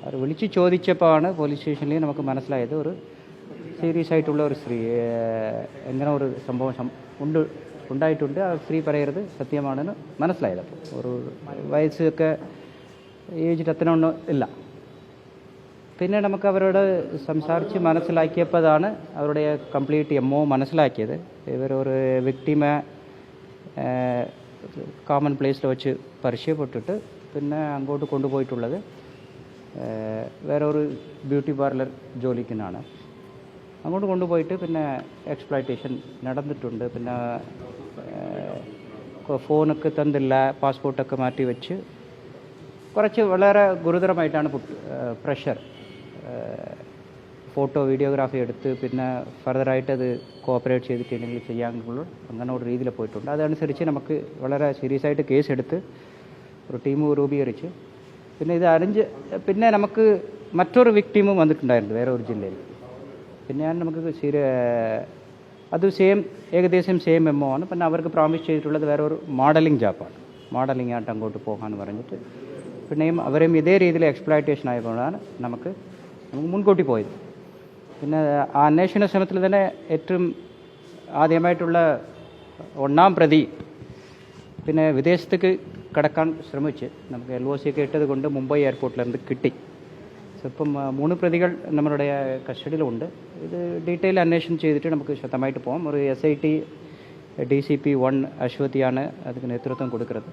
അവർ വിളിച്ച് ചോദിച്ചപ്പോഴാണ് പോലീസ് സ്റ്റേഷനിൽ നമുക്ക് മനസ്സിലായത് ഒരു സീരിയസ് ആയിട്ടുള്ള ഒരു സ്ത്രീ എങ്ങനെ ഒരു സംഭവം ഉണ്ടായിട്ടുണ്ട്. ആ സ്ത്രീ പറയരുത് സത്യമാണെന്ന് മനസ്സിലായത്. അപ്പോൾ ഒരു വയസ്സൊക്കെ ഏജ് അത്രയൊന്നും ഇല്ല. പിന്നെ നമുക്ക് അവരോട് സംസാരിച്ച് മനസ്സിലാക്കിയപ്പോഴാണ് അവരുടെ കംപ്ലീറ്റ് മനസ്സിലാക്കിയത്. ഇവരൊരു വിക്ടിമെ കോമൺ പ്ലേസിൽ വെച്ച് പരിചയപ്പെട്ടിട്ട് പിന്നെ അങ്ങോട്ട് കൊണ്ടുപോയിട്ടുള്ളത് വേറെ ഒരു ബ്യൂട്ടി പാർലർ ജോലിക്കിനാണ്. അങ്ങോട്ട് കൊണ്ടുപോയിട്ട് പിന്നെ എക്സ്പ്ലോയിറ്റേഷൻ നടന്നിട്ടുണ്ട്. പിന്നെ ഫോണൊക്കെ തന്നില്ല, പാസ്പോർട്ടൊക്കെ മാറ്റി വെച്ച് കുറച്ച് വളരെ ഗുരുതരമായിട്ടാണ് പ്രഷർ. ഫോട്ടോ വീഡിയോഗ്രാഫി എടുത്ത് പിന്നെ ഫർദറായിട്ട് അത് കോപ്പറേറ്റ് ചെയ്തിട്ടുണ്ടെങ്കിൽ ചെയ്യാനുള്ള അങ്ങനെ ഒരു രീതിയിൽ പോയിട്ടുണ്ട്. അതനുസരിച്ച് നമുക്ക് വളരെ സീരിയസ് ആയിട്ട് കേസ് എടുത്ത് ഒരു ടീം രൂപീകരിച്ച് പിന്നെ ഇത് പിന്നെ നമുക്ക് മറ്റൊരു വിക്ടിമും വന്നിട്ടുണ്ടായിരുന്നു വേറെ ഒരു ജില്ലയിൽ. പിന്നെ നമുക്ക് അത് ഏകദേശം സെയിം ആണ്. പിന്നെ അവർക്ക് പ്രോമിസ് ചെയ്തിട്ടുള്ളത് വേറെ ഒരു മോഡലിംഗ് ജോബാണ്. മോഡലിംഗ് ആയിട്ട് അങ്ങോട്ട് പോകാമെന്ന് പറഞ്ഞിട്ട് പിന്നെയും അവരെയും ഇതേ രീതിയിൽ എക്സ്പ്ലോയിറ്റേഷൻ ആയപ്പോഴാണ് നമുക്ക് മുൻകൂട്ടി പോയത്. പിന്നെ ആ അന്വേഷണ ശ്രമത്തിൽ തന്നെ ഏറ്റവും ആദ്യമായിട്ടുള്ള 1-ാം പ്രതി പിന്നെ വിദേശത്തേക്ക് കടക്കാൻ ശ്രമിച്ച് നമുക്ക് LOC ഒക്കെ ഇട്ടത് കൊണ്ട് മുംബൈ എയർപോർട്ടിലിருந்து കിട്ടി. ഇപ്പം 3 പ്രതികൾ നമ്മളുടെ കസ്റ്റഡിയിലുണ്ട്. ഇത് ഡീറ്റെയിൽ അന്വേഷണം ചെയ്തിട്ട് നമുക്ക് ശക്തമായിട്ട് പോകാം. ഒരു SIT DCP 1 അശ്വതിയാണ് അതിന് നേതൃത്വം കൊടുക്കുന്നത്.